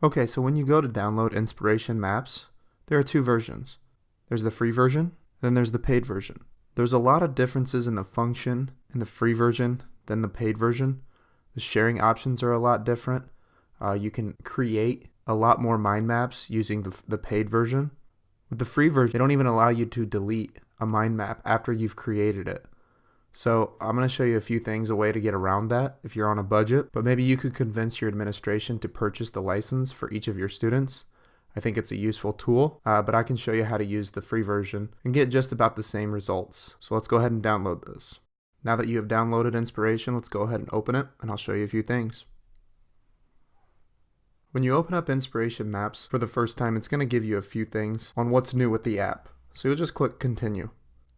Okay, so when you go to download Inspiration Maps, there are two versions. There's the free version, then there's the paid version. There's a lot of differences in the function in the free version than the paid version. The sharing options are a lot different. You can create a lot more mind maps using the paid version. With the free version, they don't even allow you to delete a mind map after you've created it. So I'm going to show you a few things, a way to get around that if you're on a budget, but maybe you could convince your administration to purchase the license for each of your students. I think it's a useful tool, but I can show you how to use the free version and get just about the same results. So let's go ahead and download this. Now that you have downloaded Inspiration, let's go ahead and open it, and I'll show you a few things. When you open up Inspiration Maps for the first time, it's going to give you a few things on what's new with the app. So you'll just click Continue.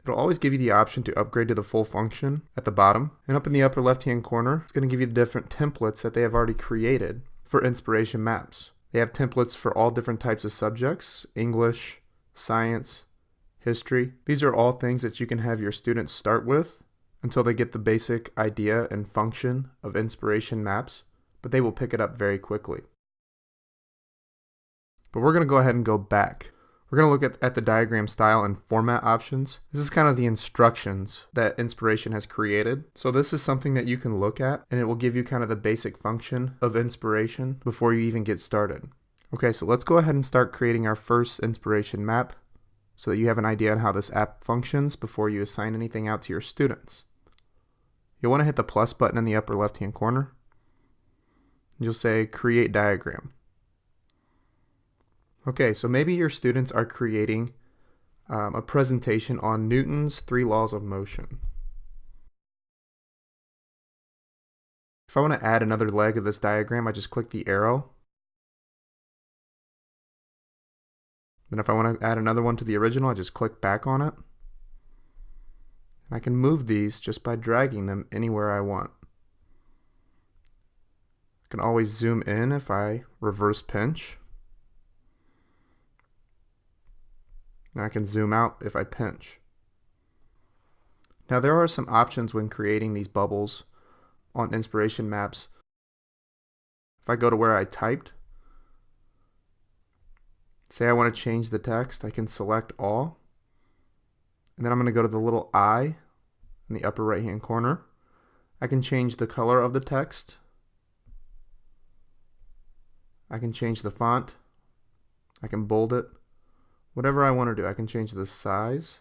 It'll always give you the option to upgrade to the full function at the bottom, and up in the upper left-hand corner, it's going to give you the different templates that they have already created for Inspiration Maps. They have templates for all different types of subjects: English, science, history. These are all things that you can have your students start with until they get the basic idea and function of Inspiration Maps, but they will pick it up very quickly. But we're going to go ahead and go back. We're going to look at the diagram style and format options. This is kind of the instructions that Inspiration has created. So this is something that you can look at, and it will give you kind of the basic function of Inspiration before you even get started. Okay, so let's go ahead and start creating our first Inspiration map so that you have an idea on how this app functions before you assign anything out to your students. You'll want to hit the plus button in the upper left-hand corner. You'll say Create Diagram. Okay, so maybe your students are creating a presentation on Newton's 3 laws of motion. If I want to add another leg of this diagram, I just click the arrow. Then if I want to add another one to the original, I just click back on it. And I can move these just by dragging them anywhere I want. I can always zoom in if I reverse pinch. And I can zoom out if I pinch. Now there are some options when creating these bubbles on Inspiration Maps. If I go to where I typed, say I want to change the text, I can select all. And then I'm going to go to the little I in the upper right hand corner. I can change the color of the text. I can change the font. I can bold it. Whatever I want to do. I can change the size.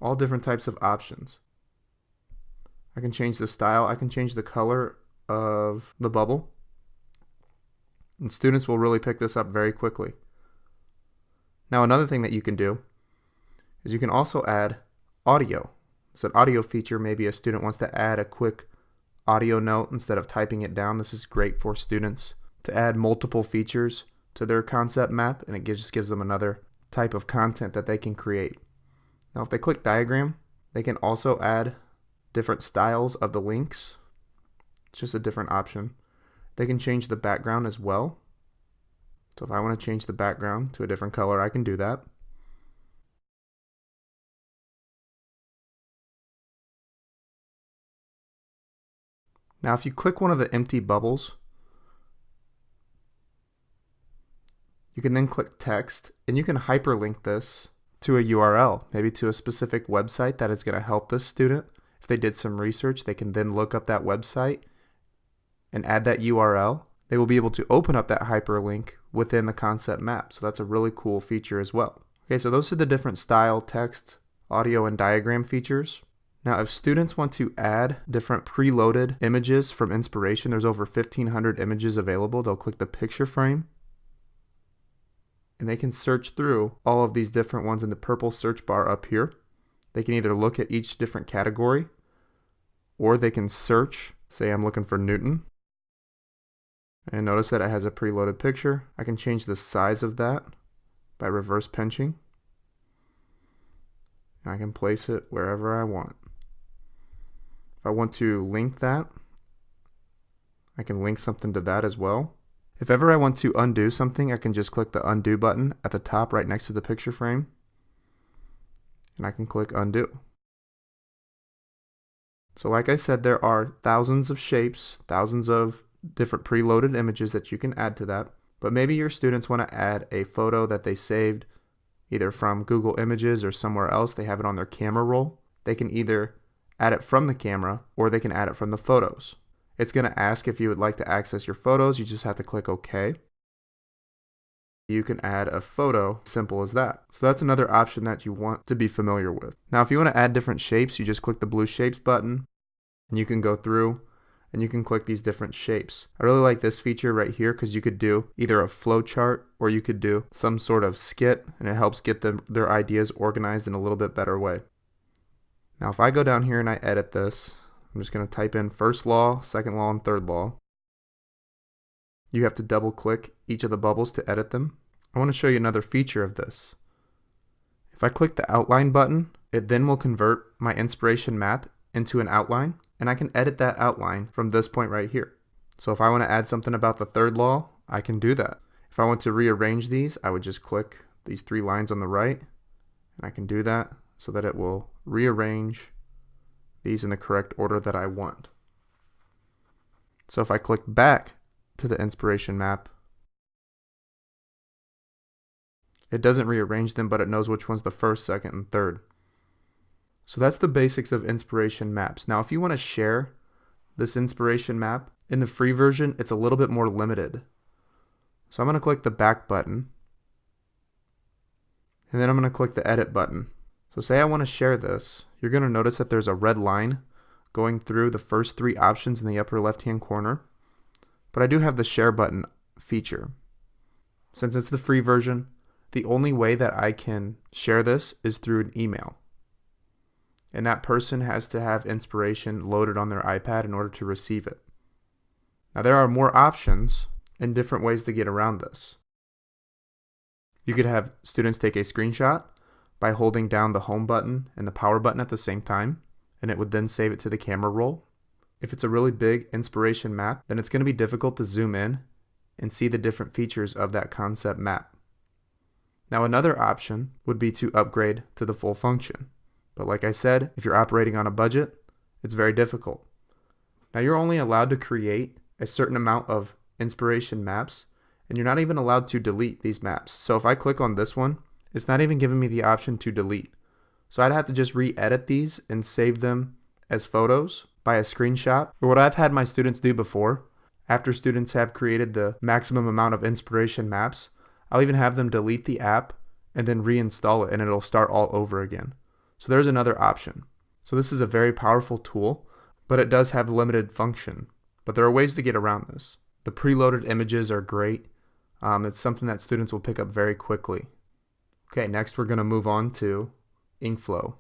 All different types of options. I can change the style. I can change the color of the bubble. And students will really pick this up very quickly. Now another thing that you can do is you can also add audio. So an audio feature, maybe a student wants to add a quick audio note instead of typing it down. This is great for students to add multiple features to their concept map, and it just gives them another type of content that they can create. Now if they click diagram, they can also add different styles of the links. It's just a different option. They can change the background as well. So if I want to change the background to a different color, I can do that. Now if you click one of the empty bubbles, you can then click text, and you can hyperlink this to a URL, maybe to a specific website that is going to help this student. If they did some research, they can then look up that website and add that URL. They will be able to open up that hyperlink within the concept map. So that's a really cool feature as well. Okay, so those are the different style, text, audio, and diagram features. Now if students want to add different preloaded images from Inspiration, there's over 1,500 images available. They'll click the picture frame, and they can search through all of these different ones in the purple search bar up here. They can either look at each different category, or they can search. Say I'm looking for Newton, and notice that it has a preloaded picture. I can change the size of that by reverse pinching, and I can place it wherever I want. If I want to link that, I can link something to that as well. If ever I want to undo something, I can just click the undo button at the top right next to the picture frame, and I can click undo. So like I said, there are thousands of shapes, thousands of different preloaded images that you can add to that. But maybe your students want to add a photo that they saved either from Google Images or somewhere else. They have it on their camera roll. They can either add it from the camera or they can add it from the photos. It's going to ask if you would like to access your photos. You just have to click OK. You can add a photo, simple as that. So that's another option that you want to be familiar with. Now, if you want to add different shapes, you just click the blue shapes button and you can go through and you can click these different shapes. I really like this feature right here because you could do either a flow chart or you could do some sort of skit, and it helps get their ideas organized in a little bit better way. Now, if I go down here and I edit this, I'm just going to type in first law, second law, and third law. You have to double click each of the bubbles to edit them. I want to show you another feature of this. If I click the outline button, it then will convert my inspiration map into an outline, and I can edit that outline from this point right here. So if I want to add something about the third law, I can do that. If I want to rearrange these, I would just click these 3 lines on the right, and I can do that so that it will rearrange these in the correct order that I want. So if I click back to the inspiration map, it doesn't rearrange them, but it knows which one's the first, second, and third. So that's the basics of inspiration maps. Now, if you want to share this inspiration map, in the free version, it's a little bit more limited. So I'm going to click the back button, and then I'm going to click the edit button. So say I want to share this, you're going to notice that there's a red line going through the first 3 options in the upper left-hand corner. But I do have the share button feature. Since it's the free version, the only way that I can share this is through an email. And that person has to have inspiration loaded on their iPad in order to receive it. Now, there are more options and different ways to get around this. You could have students take a screenshot by holding down the home button and the power button at the same time, and it would then save it to the camera roll. If it's a really big inspiration map, then it's going to be difficult to zoom in and see the different features of that concept map. Now, another option would be to upgrade to the full function. But like I said, if you're operating on a budget, it's very difficult. Now, you're only allowed to create a certain amount of inspiration maps, and you're not even allowed to delete these maps. So if I click on this one, it's not even giving me the option to delete. So I'd have to just re-edit these and save them as photos by a screenshot. Or what I've had my students do before, after students have created the maximum amount of inspiration maps, I'll even have them delete the app and then reinstall it, and it'll start all over again. So there's another option. So this is a very powerful tool, but it does have limited function. But there are ways to get around this. The preloaded images are great. It's something that students will pick up very quickly. Okay, next we're going to move on to InkFlow.